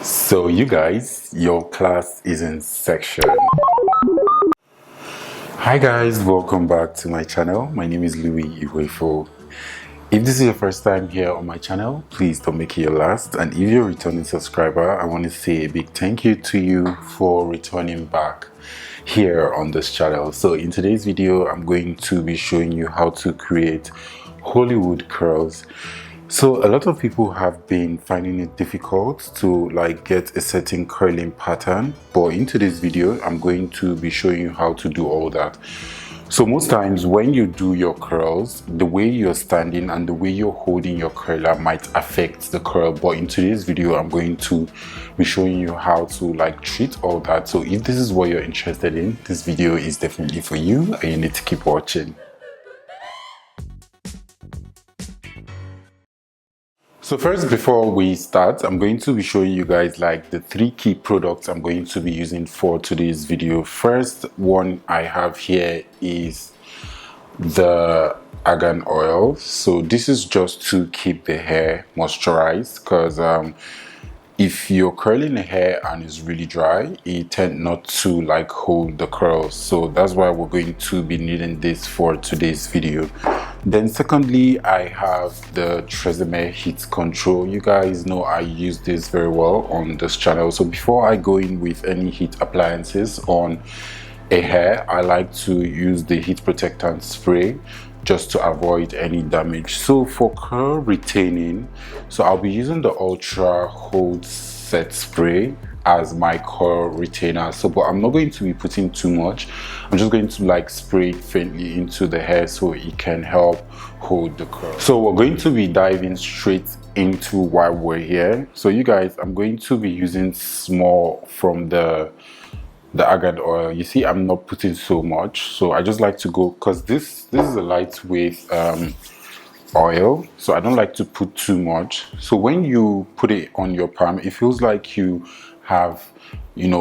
So you guys, your class is in section. Hi guys, welcome back to my channel. My name is Louisihuefo. If this is your first time here on my channel, please don't make it your last. And if you're a returning subscriber, I want to say a big thank you to you for returning back here on this channel. So in today's video, I'm going to be showing you how to create Hollywood curls. So a lot of people have been finding it difficult to get a certain curling pattern, but in today's video I'm going to be showing you how to do all that. So most times when you do your curls, the way you're standing and the way you're holding your curler might affect the curl, but in today's video I'm going to be showing you how to treat all that. So if this is what you're interested in, this video is definitely for you and you need to keep watching. So first, before we start, I'm going to be showing you guys the 3 key products I'm going to be using for today's video. First one I have here is the argan oil. So this is just to keep the hair moisturized, because if you're curling the hair and it's really dry, it tends not to hold the curls. So that's why we're going to be needing this for today's video. Then secondly, I have the Tresemme heat control. You guys know I use this very well on this channel. So before I go in with any heat appliances on a hair, I like to use the heat protectant spray just to avoid any damage. So for curl retaining, so I'll be using the Ultra Hold Set spray as my curl retainer. So but I'm not going to be putting too much. I'm just going to spray it faintly into the hair so it can help hold the curl. So we're going to be diving straight into why we're here. So you guys, I'm going to be using small from the argan oil. You see, I'm not putting so much, so I just like to go, because this is a lightweight oil, so I don't like to put too much. So when you put it on your palm, it feels like you have,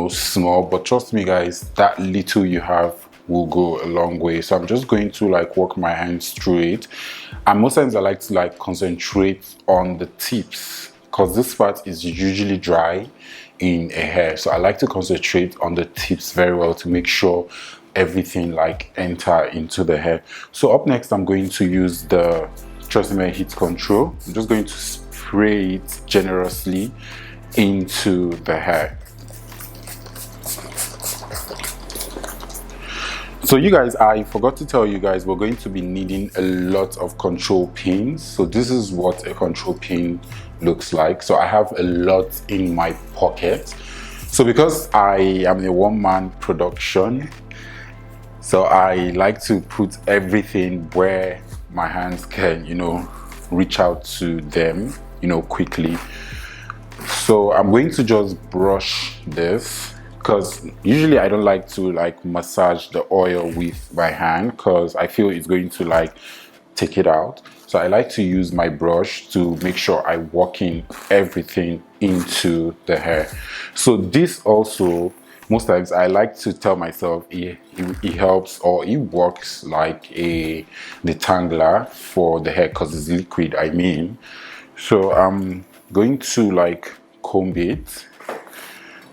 small, but trust me guys, that little you have will go a long way. So I'm just going to walk my hands through it, and most times I like to concentrate on the tips, because this part is usually dry in a hair, so I like to concentrate on the tips very well to make sure everything enter into the hair. So up next, I'm going to use the Tresemme heat control. I'm just going to spray it generously into the hair. So you guys, I forgot to tell you guys, we're going to be needing a lot of control pins. So this is what a control pin looks like. So I have a lot in my pocket. So because I am a one-man production, so I like to put everything where my hands can, reach out to them, quickly. So I'm going to just brush this, because usually I don't like to massage the oil with my hand, because I feel it's going to take it out. So I like to use my brush to make sure I work in everything into the hair. So this also, most times I like to tell myself it helps, or it works like a detangler for the hair, because it's liquid, I mean. So I'm going to comb it.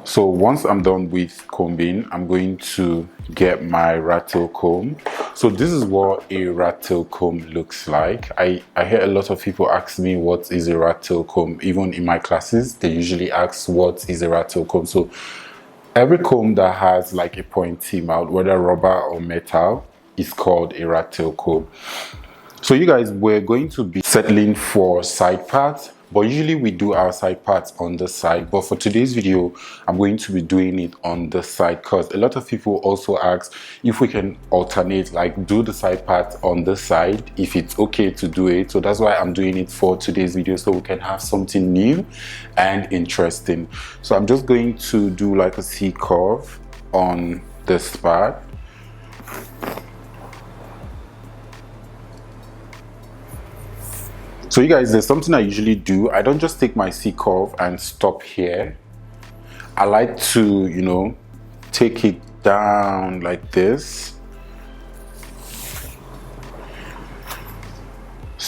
So once I'm done with combing, I'm going to get my rat tail comb. So this is what a rat tail comb looks like. I hear a lot of people ask me what is a rat tail comb. Even in my classes, they usually ask what is a rat tail comb. So every comb that has a pointy mouth, whether rubber or metal, is called a rat tail comb. So you guys, we're going to be settling for side parts, but usually we do our side parts on the side. But for today's video, I'm going to be doing it on the side, because a lot of people also ask if we can alternate, do the side part on the side, if it's okay to do it. So that's why I'm doing it for today's video, so we can have something new and interesting. So I'm just going to do a C curve on this part. So you guys, there's something I usually do. I don't just take my C curve and stop here. I like to, take it down like this.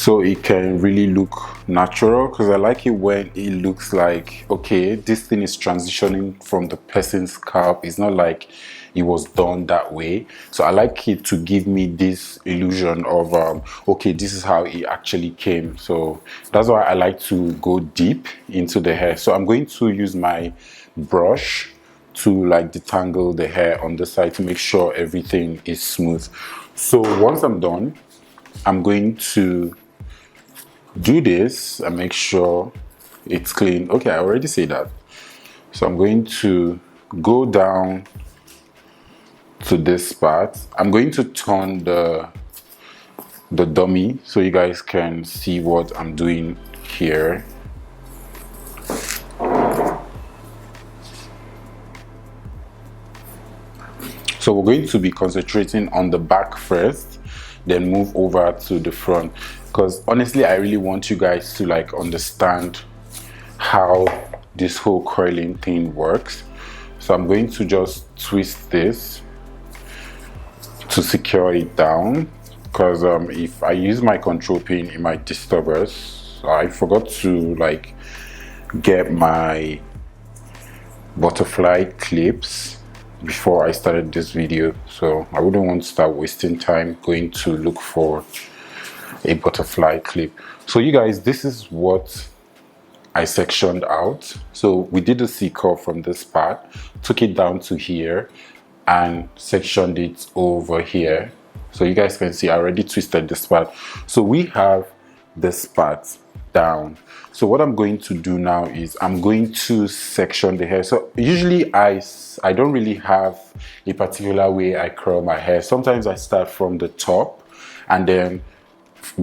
so it can really look natural, because I like it when it looks like, okay, this thing is transitioning from the person's scalp. It's not like it was done that way. So I like it to give me this illusion of okay, this is how it actually came. So that's why I like to go deep into the hair. So I'm going to use my brush to like detangle the hair on the side to make sure everything is smooth. So once I'm done, I'm going to do this and make sure it's clean. Okay, I already say that. So I'm going to go down to this part. I'm going to turn the dummy so you guys can see what I'm doing here. So we're going to be concentrating on the back first, then move over to the front, because honestly I really want you guys to like understand how this whole curling thing works. So I'm going to just twist this to secure it down, because if I use my control pin it might disturb us. I forgot to like get my butterfly clips before I started this video, so I wouldn't want to start wasting time going to look for a butterfly clip. So you guys, this is what I sectioned out. So we did a C-curve from this part, took it down to here and sectioned it over here. So you guys can see I already twisted this part. So we have this part down. So what I'm going to do now is I'm going to section the hair. So usually I don't really have a particular way I curl my hair. Sometimes I start from the top and then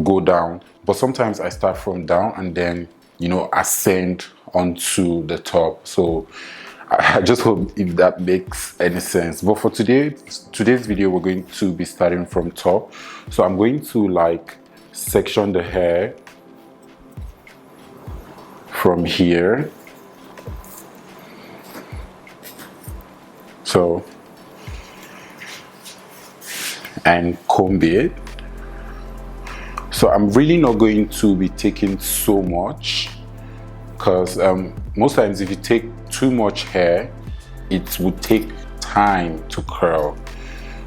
go down, but sometimes I start from down and then, you know, ascend onto the top. So I just hope if that makes any sense. But for today's video, we're going to be starting from top. So I'm going to like section the hair from here. So, and comb it. So I'm really not going to be taking so much, because most times if you take too much hair, it would take time to curl.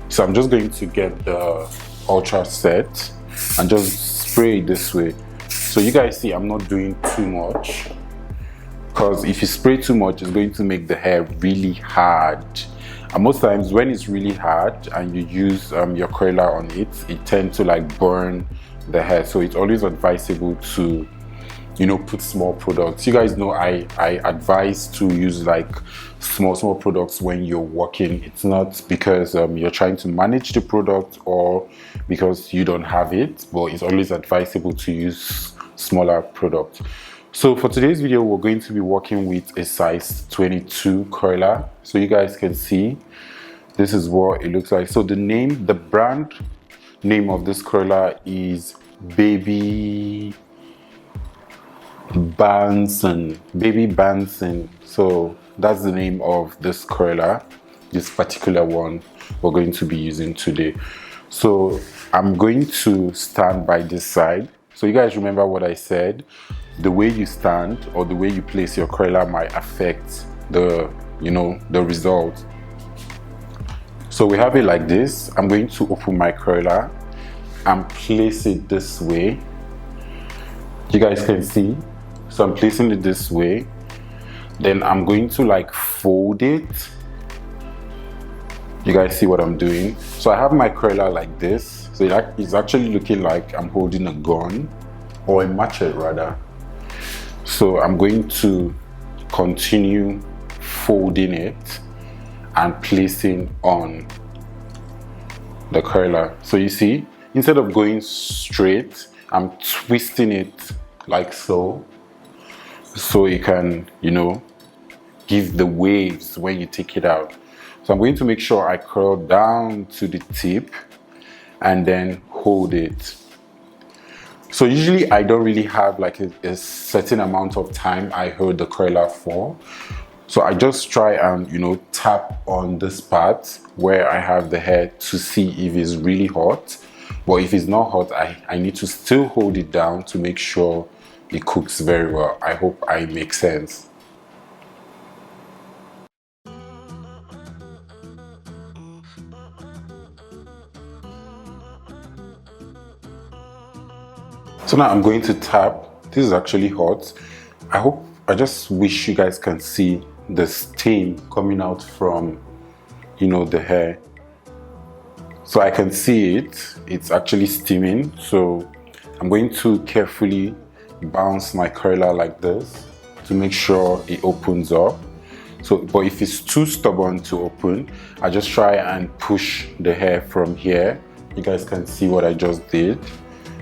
So I'm just going to get the ultra set and just spray it this way. So you guys see I'm not doing too much, because if you spray too much it's going to make the hair really hard, and most times when it's really hard and you use your curler on it, it tends to like burn the hair. So it's always advisable to, you know, put small products. You guys know I advise to use like small products when you're working. It's not because you're trying to manage the product or because you don't have it, but it's always advisable to use smaller products. So for today's video we're going to be working with a size 22 curler. So you guys can see this is what it looks like. So the brand name of this curler is Baby Banson. So that's the name of this curler, this particular one we're going to be using today. So I'm going to stand by this side. So you guys remember what I said, the way you stand or the way you place your curler might affect the, you know, the result. So we have it like this. I'm going to open my curler and place it this way. You guys can see. So I'm placing it this way. Then I'm going to like fold it. You guys see what I'm doing? So I have my curler like this. So it's actually looking like I'm holding a gun, or a machete rather. So I'm going to continue folding it and placing on the curler. So you see, instead of going straight, I'm twisting it like so it can, you know, give the waves when you take it out. So I'm going to make sure I curl down to the tip and then hold it. So usually I don't really have like a certain amount of time I hold the curler for. So I just try and, you know, tap on this part where I have the hair to see if it's really hot. But if it's not hot, I need to still hold it down to make sure it cooks very well. I hope I make sense. So now I'm going to tap. This is actually hot. I just wish you guys can see the steam coming out from, you know, the hair. So I can see it. It's actually steaming. So I'm going to carefully bounce my curler like this to make sure it opens up. So, but if it's too stubborn to open, I just try and push the hair from here. You guys can see what I just did.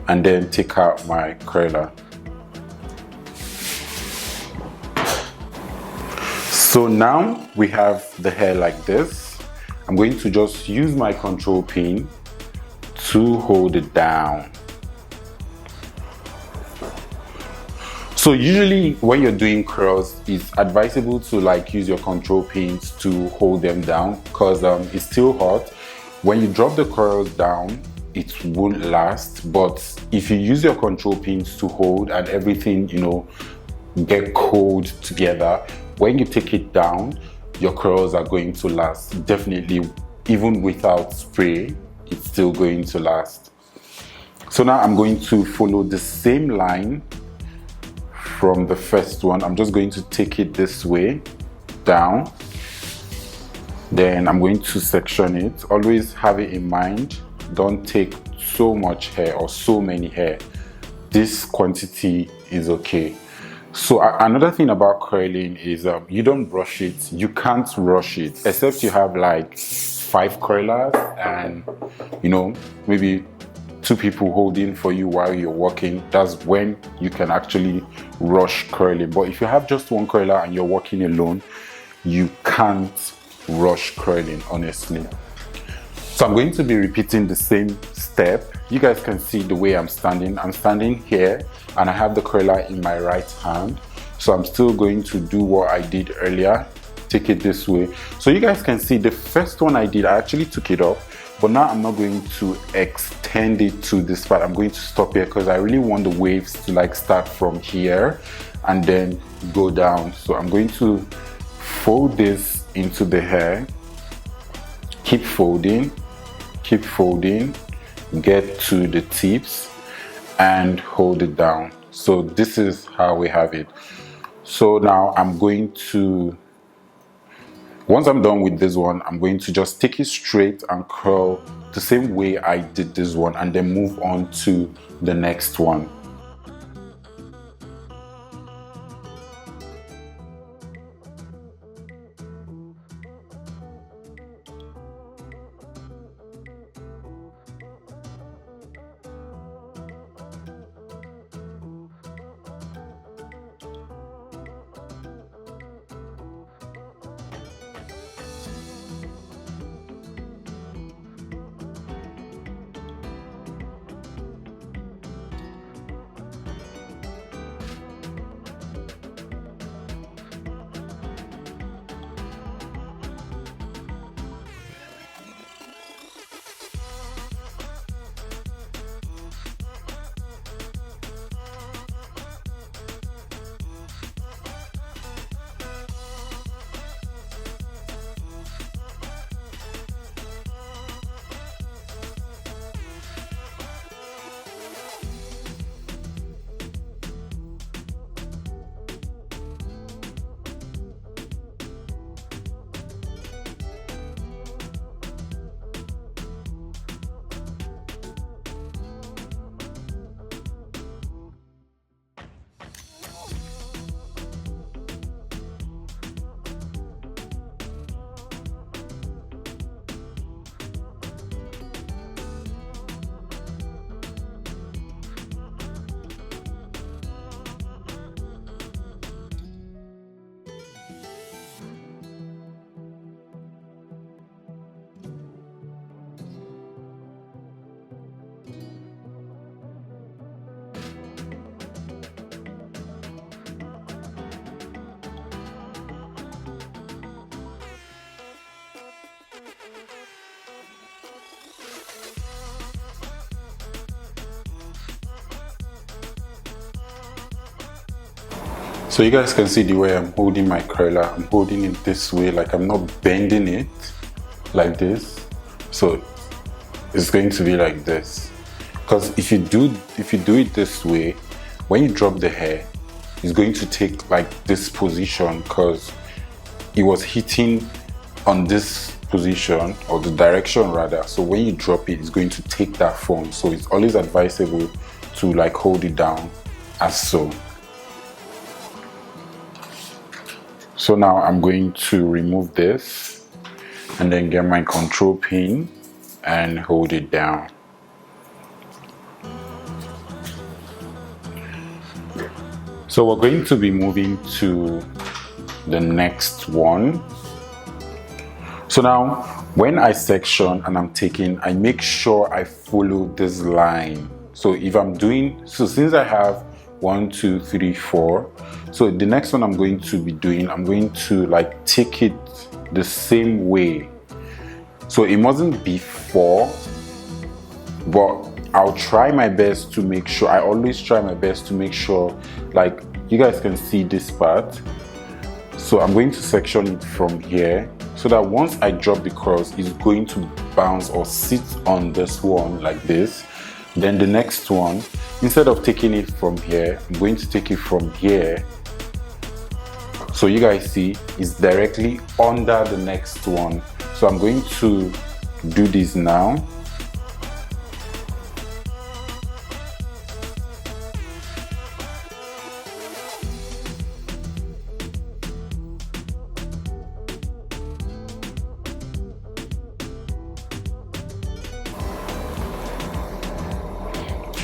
And then take out my curler. So now we have the hair like this. I'm going to just use my control pin to hold it down. So usually when you're doing curls, it's advisable to like use your control pins to hold them down because it's still hot. When you drop the curls down, it won't last. But if you use your control pins to hold and everything, you know, get cold together, when you take it down, your curls are going to last. Definitely, even without spray, it's still going to last. So now I'm going to follow the same line from the first one. I'm just going to take it this way down. Then I'm going to section it. Always have it in mind. Don't take so much hair or so many hair. This quantity is okay. So another thing about curling is you don't brush it. You can't rush it, except you have like 5 curlers and, you know, maybe 2 people holding for you while you're working. That's when you can actually rush curling. But if you have just 1 curler and you're working alone, you can't rush curling, honestly. So I'm going to be repeating the same step. You guys can see the way I'm standing. I'm standing here and I have the curler in my right hand. So I'm still going to do what I did earlier. Take it this way. So you guys can see the first one I did, I actually took it off. But now I'm not going to extend it to this part. I'm going to stop here because I really want the waves to like start from here and then go down. So I'm going to fold this into the hair. Keep folding, get to the tips and hold it down. So this is how we have it. So now I'm going to, once I'm done with this one, I'm going to just take it straight and curl the same way I did this one and then move on to the next one. So you guys can see the way I'm holding my curler. I'm holding it this way, like I'm not bending it like this. So it's going to be like this. Because if you do it this way, when you drop the hair, it's going to take like this position, because it was hitting on this position, or the direction rather. So when you drop it, it's going to take that form. So it's always advisable to like hold it down as so. So now I'm going to remove this and then get my control pin and hold it down. So we're going to be moving to the next one. So now when I section and I'm taking, I make sure I follow this line. So if I'm doing, so since I have 1, 2, 3, 4, so the next one I'm going to be doing, I'm going to like take it the same way. So it mustn't be 4, but I'll try my best to make sure, I always try my best to make sure, like you guys can see this part. So I'm going to section it from here, so that once I drop the cross, it's going to bounce or sit on this one like this. Then the next one, instead of taking it from here, I'm going to take it from here. So you guys see, it's directly under the next one. So I'm going to do this now.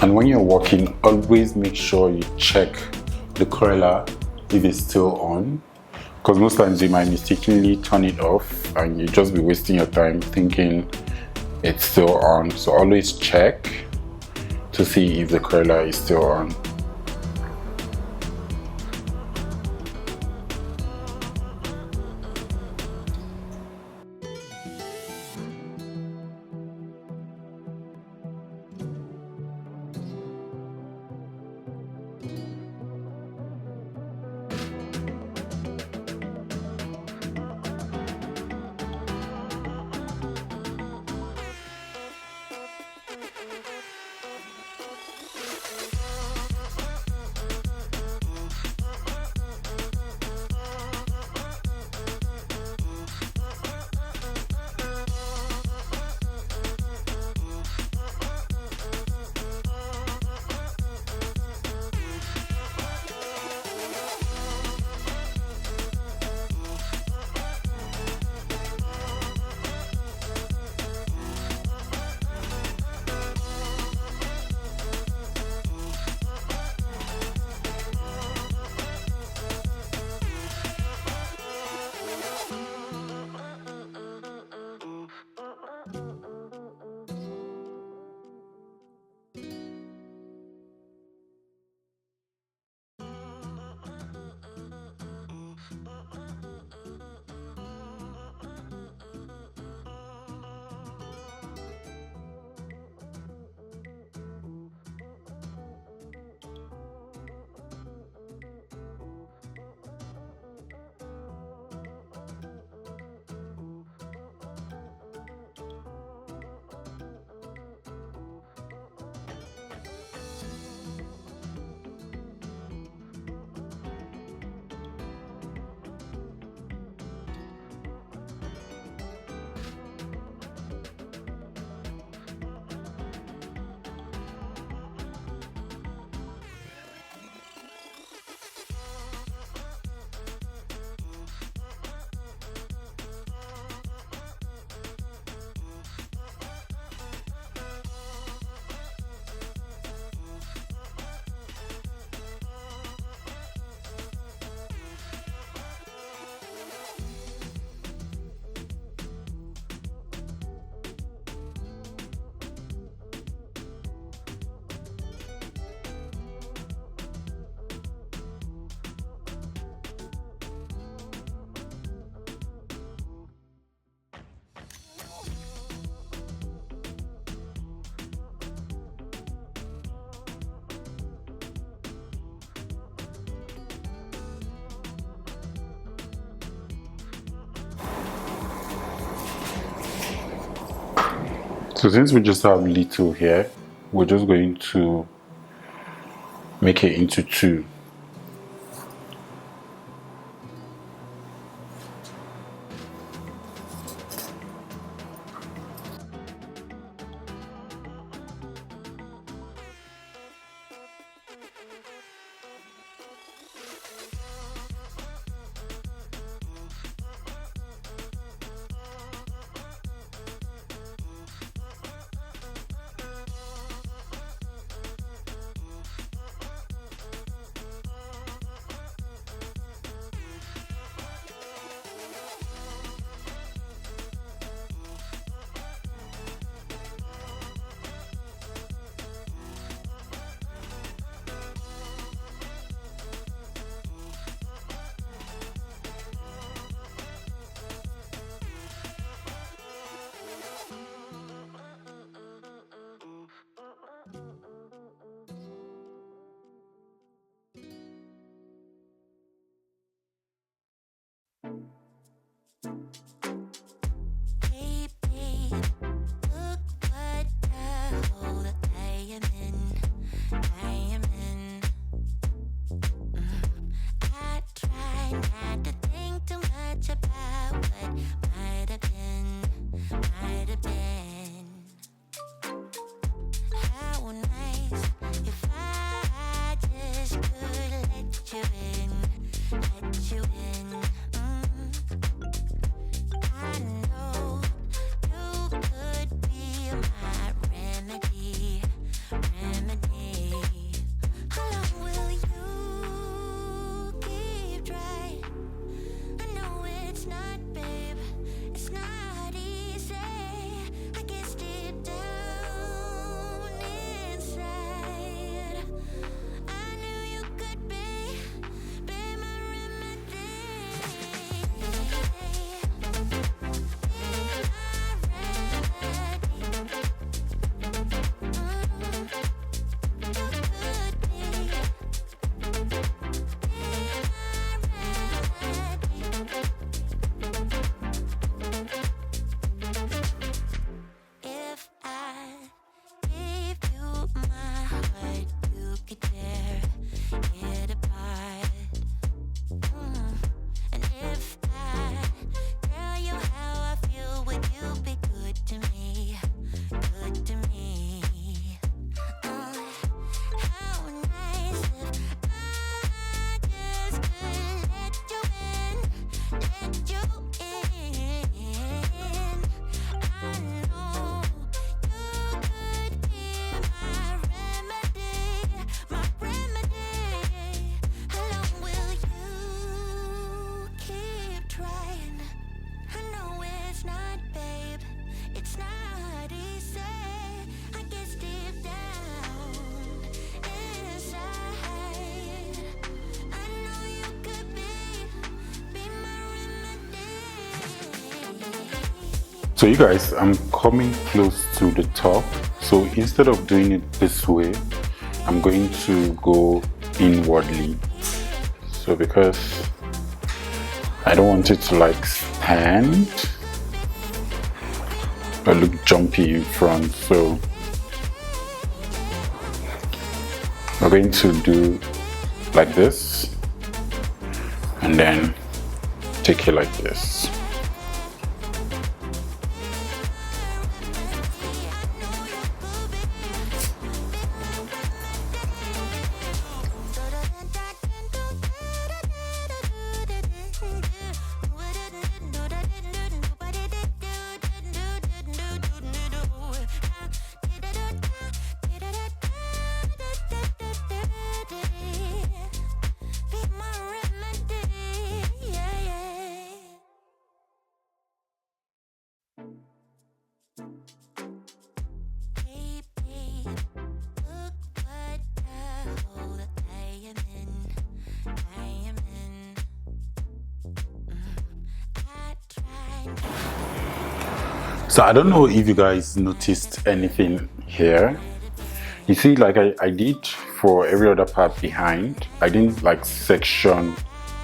And when you're walking, always make sure you check the curler if it's still on, because most times you might mistakenly turn it off and you just be wasting your time thinking it's still on. So always check to see if the curler is still on. So since we just have little here, we're just going to make it into two. So you guys, I'm coming close to the top. So instead of doing it this way, I'm going to go inwardly. So because I don't want it to like stand or look jumpy in front, so we're going to do like this and then take it like this. So I don't know if you guys noticed anything here. You see, like I did for every other part behind, I didn't like section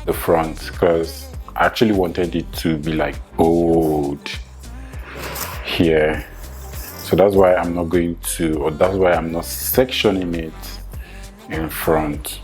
the front because I actually wanted it to be like bold here. So So that's why I'm not going to, or that's why I'm not sectioning it in front.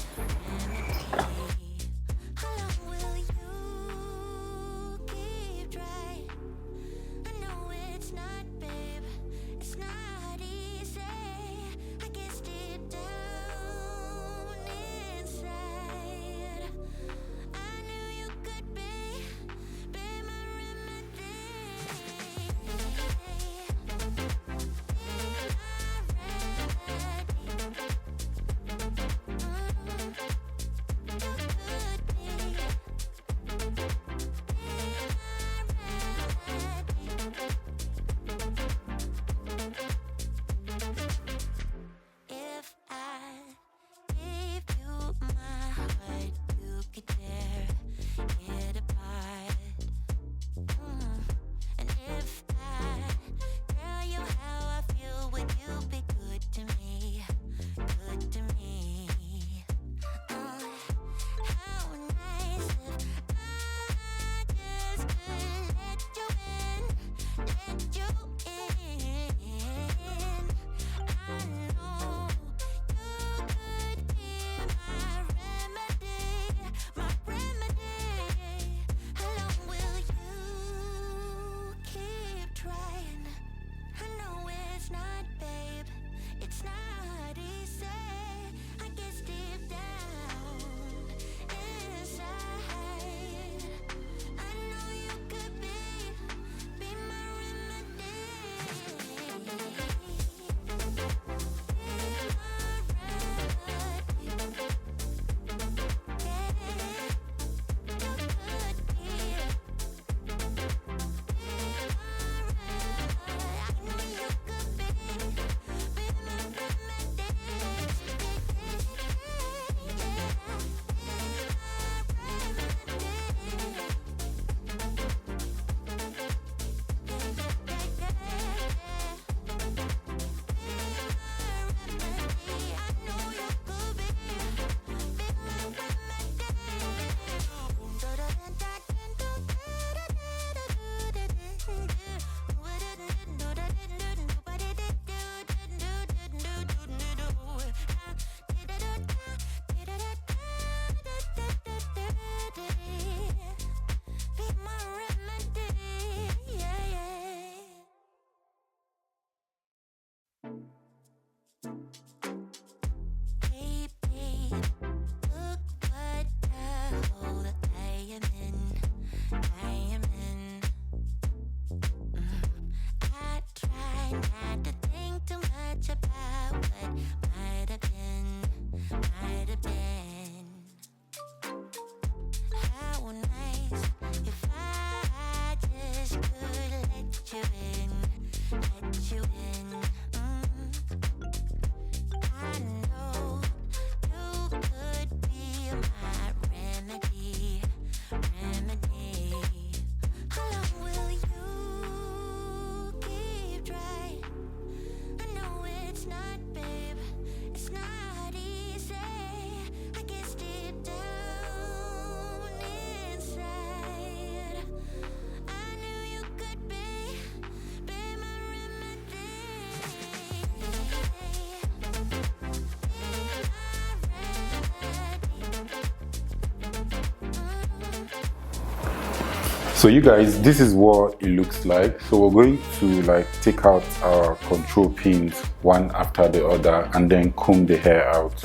So you guys, this is what it looks like. So we're going to like take out our control pins one after the other and then comb the hair out.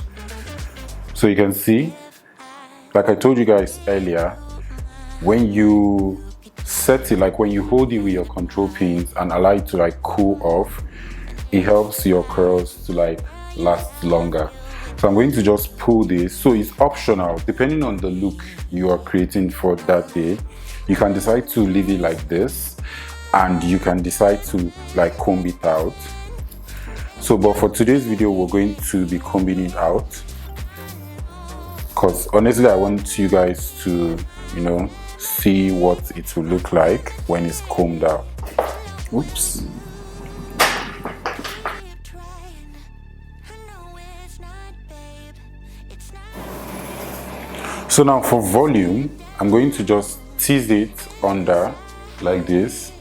So you can see, like I told you guys earlier, when you set it, like when you hold it with your control pins and allow it to like cool off, it helps your curls to like last longer. So I'm going to just pull this. So it's optional depending on the look you are creating for that day. You can decide to leave it like this, and you can decide to like comb it out. So but for today's video, we're going to be combing it out, because honestly I want you guys to, you know, see what it will look like when it's combed out. Oops. So now for volume, I'm going to just tease it under like this.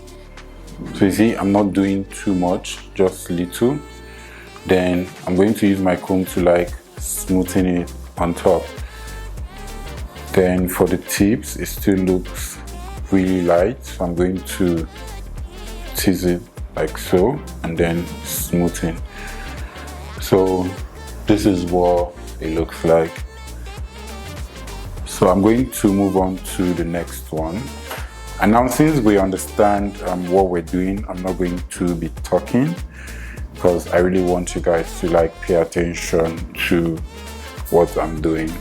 So you see, I'm not doing too much, just little. Then I'm going to use my comb to like smoothen it on top. Then for the tips, it still looks really light, so I'm going to tease it like so and then smoothen. So this is what it looks like. So I'm going to move on to the next one. And now since we understand what we're doing, I'm not going to be talking because I really want you guys to like pay attention to what I'm doing.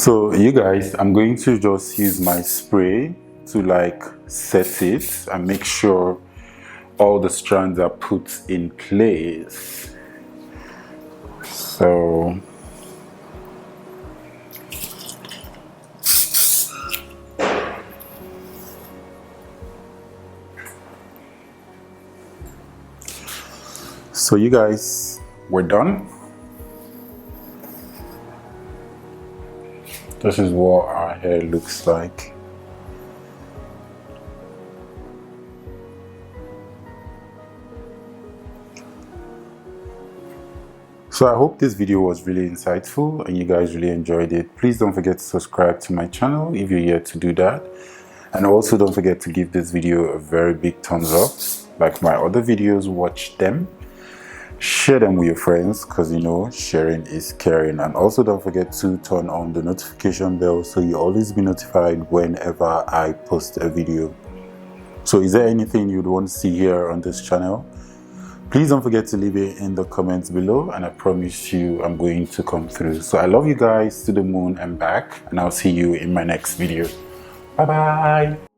So you guys, I'm going to just use my spray to like set it and make sure all the strands are put in place. So you guys, we're done. This is what our hair looks like. So I hope this video was really insightful and you guys really enjoyed it. Please don't forget to subscribe to my channel if you're yet to do that. And also don't forget to give this video a very big thumbs up. Like my other videos, watch them. Share them with your friends because you know sharing is caring. And also don't forget to turn on the notification bell so you always be notified whenever I post a video. So is there anything you'd want to see here on this channel? Please don't forget to leave it in the comments below and I promise you I'm going to come through. So I love you guys to the moon and back, and I'll see you in my next video. Bye bye.